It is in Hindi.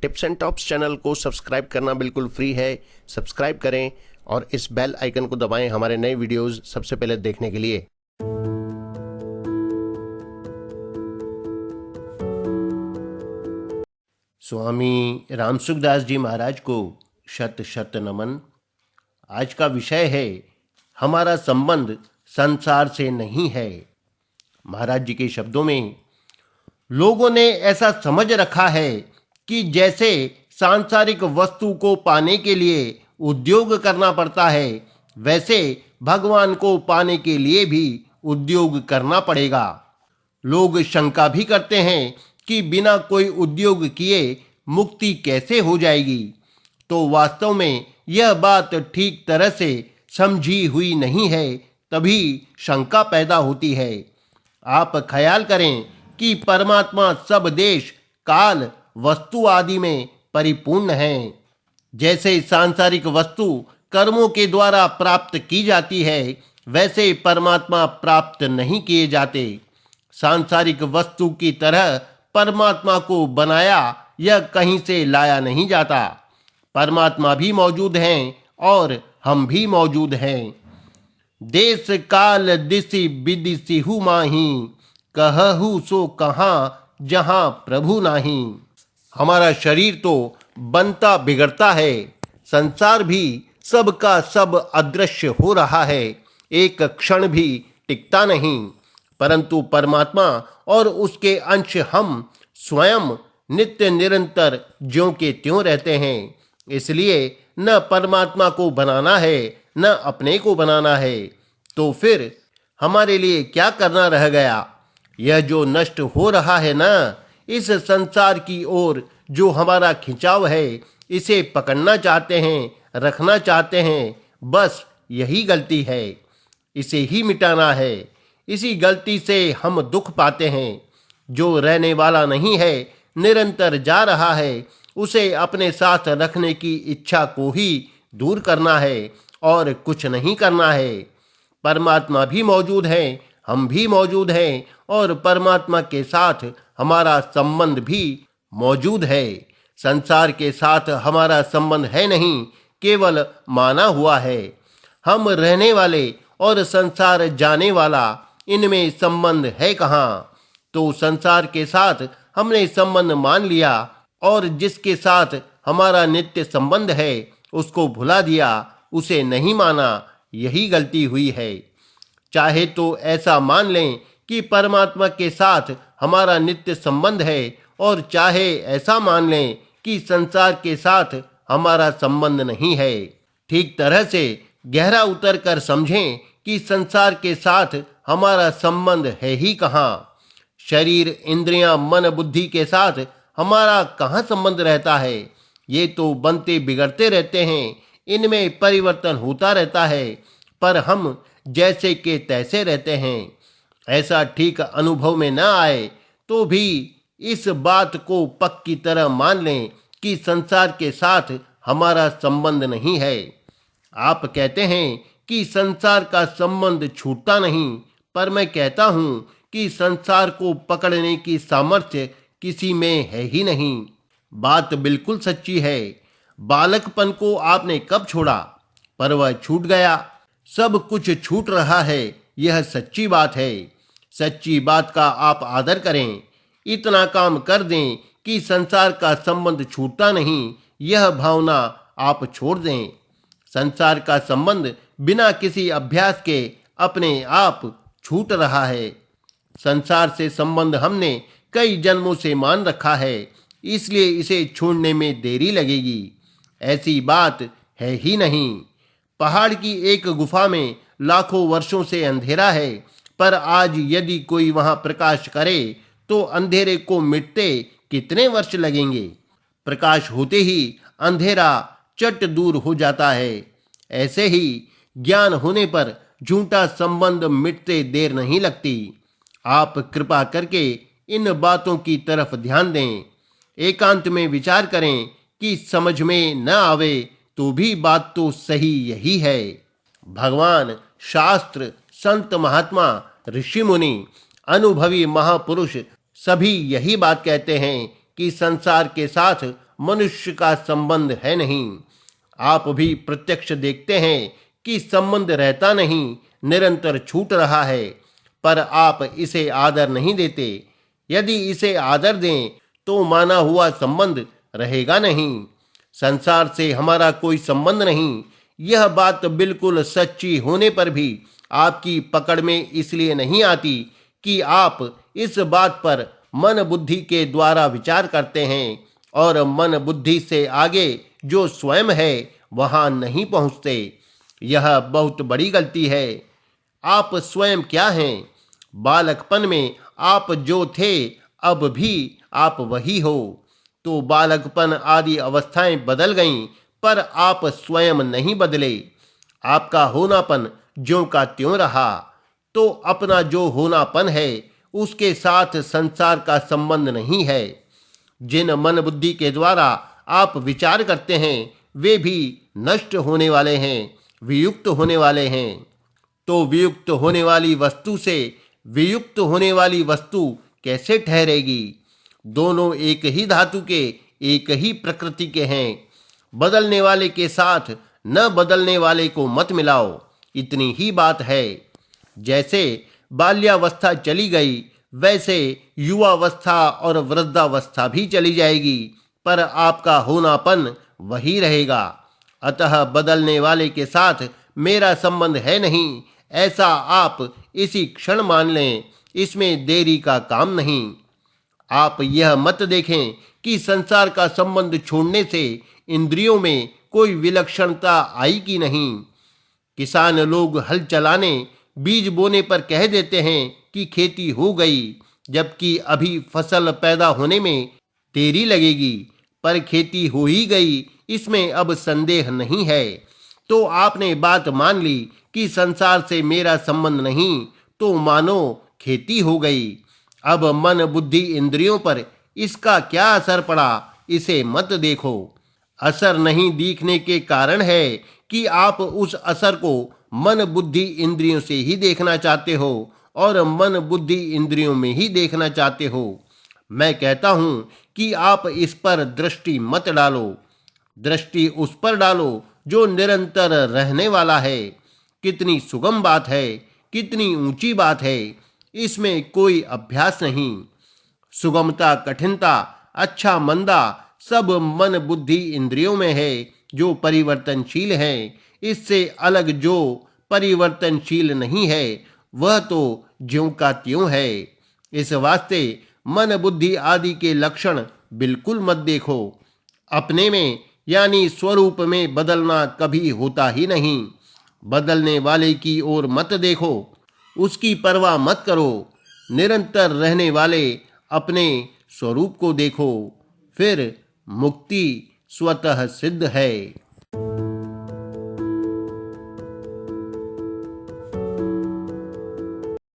टिप्स एंड टॉप्स चैनल को सब्सक्राइब करना बिल्कुल फ्री है। सब्सक्राइब करें और इस बेल आइकन को दबाएं हमारे नए वीडियोस सबसे पहले देखने के लिए। स्वामी रामसुखदास जी महाराज को शत शत नमन। आज का विषय है हमारा संबंध संसार से नहीं है। महाराज जी के शब्दों में, लोगों ने ऐसा समझ रखा है कि जैसे सांसारिक वस्तु को पाने के लिए उद्योग करना पड़ता है, वैसे भगवान को पाने के लिए भी उद्योग करना पड़ेगा। लोग शंका भी करते हैं कि बिना कोई उद्योग किए मुक्ति कैसे हो जाएगी। तो वास्तव में यह बात ठीक तरह से समझी हुई नहीं है, तभी शंका पैदा होती है। आप ख्याल करें कि परमात्मा सब देश, काल, वस्तु आदि में परिपूर्ण है। जैसे सांसारिक वस्तु कर्मों के द्वारा प्राप्त की जाती है, वैसे परमात्मा प्राप्त नहीं किए जाते। सांसारिक वस्तु की तरह परमात्मा को बनाया या कहीं से लाया नहीं जाता। परमात्मा भी मौजूद हैं और हम भी मौजूद हैं। देश काल दिसि विदिसिहु माही, कहहु सो कहाँ जहाँ प्रभु नाही। हमारा शरीर तो बनता बिगड़ता है, संसार भी सबका सब अदृश्य हो रहा है, एक क्षण भी टिकता नहीं। परंतु परमात्मा और उसके अंश हम स्वयं नित्य निरंतर ज्यों के त्यों रहते हैं। इसलिए न परमात्मा को बनाना है न अपने को बनाना है। तो फिर हमारे लिए क्या करना रह गया? यह जो नष्ट हो रहा है ना, इस संसार की ओर जो हमारा खिंचाव है, इसे पकड़ना चाहते हैं, रखना चाहते हैं। बस यही गलती है, इसे ही मिटाना है। इसी गलती से हम दुख पाते हैं। जो रहने वाला नहीं है, निरंतर जा रहा है, उसे अपने साथ रखने की इच्छा को ही दूर करना है और कुछ नहीं करना है। परमात्मा भी मौजूद है, हम भी मौजूद हैं और परमात्मा के साथ हमारा संबंध भी मौजूद है। संसार के साथ हमारा संबंध है नहीं, केवल माना हुआ है। हम रहने वाले और संसार जाने वाला, इनमें संबंध है कहाँ? तो संसार के साथ हमने संबंध मान लिया और जिसके साथ हमारा नित्य संबंध है उसको भुला दिया, उसे नहीं माना। यही गलती हुई है। चाहे तो ऐसा मान लें कि परमात्मा के साथ हमारा नित्य संबंध है, और चाहे ऐसा मान लें कि संसार के साथ हमारा संबंध नहीं है। ठीक तरह से गहरा उतर कर समझें कि संसार के साथ हमारा संबंध है ही कहाँ। शरीर, इंद्रियां, मन, बुद्धि के साथ हमारा कहाँ संबंध रहता है? ये तो बनते बिगड़ते रहते हैं, इनमें परिवर्तन होता रहता है, पर हम जैसे के तैसे रहते हैं। ऐसा ठीक अनुभव में न आए तो भी इस बात को पक्की तरह मान लें कि संसार के साथ हमारा संबंध नहीं है। आप कहते हैं कि संसार का संबंध छूटता नहीं, पर मैं कहता हूँ कि संसार को पकड़ने की सामर्थ्य किसी में है ही नहीं। बात बिल्कुल सच्ची है। बालकपन को आपने कब छोड़ा? पर वह छूट गया। सब कुछ छूट रहा है, यह सच्ची बात है। सच्ची बात का आप आदर करें। इतना काम कर दें कि संसार का संबंध छूटता नहीं, यह भावना आप छोड़ दें। संसार का संबंध बिना किसी अभ्यास के अपने आप छूट रहा है। संसार से संबंध हमने कई जन्मों से मान रखा है, इसलिए इसे छोड़ने में देरी लगेगी। ऐसी बात है ही नहीं। पहाड़ की एक गुफा में लाखों वर्षों से अंधेरा है, पर आज यदि कोई वहां प्रकाश करे तो अंधेरे को मिटते कितने वर्ष लगेंगे? प्रकाश होते ही अंधेरा चट दूर हो जाता है। ऐसे ही ज्ञान होने पर झूठा संबंध मिटते देर नहीं लगती। आप कृपा करके इन बातों की तरफ ध्यान दें। एकांत में विचार करें कि समझ में न आवे तो भी बात तो सही यही है। भगवान, शास्त्र, संत, महात्मा, ऋषि मुनि, अनुभवी महापुरुष सभी यही बात कहते हैं कि संसार के साथ मनुष्य का संबंध है नहीं। आप भी प्रत्यक्ष देखते हैं कि संबंध रहता नहीं, निरंतर छूट रहा है, पर आप इसे आदर नहीं देते। यदि इसे आदर दें तो माना हुआ संबंध रहेगा नहीं। संसार से हमारा कोई संबंध नहीं, यह बात बिल्कुल सच्ची होने पर भी आपकी पकड़ में इसलिए नहीं आती कि आप इस बात पर मन बुद्धि के द्वारा विचार करते हैं और मन बुद्धि से आगे जो स्वयं है वहां नहीं पहुंचते। यह बहुत बड़ी गलती है। आप स्वयं क्या हैं? बालकपन में आप जो थे अब भी आप वही हो। तो बालकपन आदि अवस्थाएं बदल गईं, पर आप स्वयं नहीं बदले। आपका होनापन ज्यों का त्यों रहा। तो अपना जो होनापन है उसके साथ संसार का संबंध नहीं है। जिन मन बुद्धि के द्वारा आप विचार करते हैं वे भी नष्ट होने वाले हैं, वियुक्त होने वाले हैं। तो वियुक्त होने वाली वस्तु से वियुक्त होने वाली वस्तु कैसे ठहरेगी? दोनों एक ही धातु के, एक ही प्रकृति के हैं। बदलने वाले के साथ न बदलने वाले को मत मिलाओ, इतनी ही बात है। जैसे बाल्यावस्था चली गई वैसे युवावस्था और वृद्धावस्था भी चली जाएगी, पर आपका होनापन वही रहेगा। अतः बदलने वाले के साथ मेरा संबंध है नहीं, ऐसा आप इसी क्षण मान लें, इसमें देरी का काम नहीं। आप यह मत देखें कि संसार का संबंध छोड़ने से इंद्रियों में कोई विलक्षणता आई कि नहीं। किसान लोग हल चलाने, बीज बोने पर कह देते हैं कि खेती हो गई, जबकि अभी फसल पैदा होने में देरी लगेगी, पर खेती हो ही गई, इसमें अब संदेह नहीं है। तो आपने बात मान ली कि संसार से मेरा संबंध नहीं, तो मानो खेती हो गई। अब मन बुद्धि इंद्रियों पर इसका क्या असर पड़ा, इसे मत देखो। असर नहीं दिखने के कारण है कि आप उस असर को मन बुद्धि इंद्रियों से ही देखना चाहते हो और मन बुद्धि इंद्रियों में ही देखना चाहते हो। मैं कहता हूं कि आप इस पर दृष्टि मत डालो। दृष्टि उस पर डालो जो निरंतर रहने वाला है। कितनी सुगम बात है, कितनी ऊंची बात है, इसमें कोई अभ्यास नहीं। सुगमता, कठिनता, अच्छा मंदा सब मन बुद्धि इंद्रियों में है जो परिवर्तनशील है। इससे अलग जो परिवर्तनशील नहीं है वह तो ज्यों का त्यों है। इस वास्ते मन बुद्धि आदि के लक्षण बिल्कुल मत देखो। अपने में यानी स्वरूप में बदलना कभी होता ही नहीं। बदलने वाले की ओर मत देखो, उसकी परवाह मत करो। निरंतर रहने वाले अपने स्वरूप को देखो, फिर मुक्ति स्वतः सिद्ध है।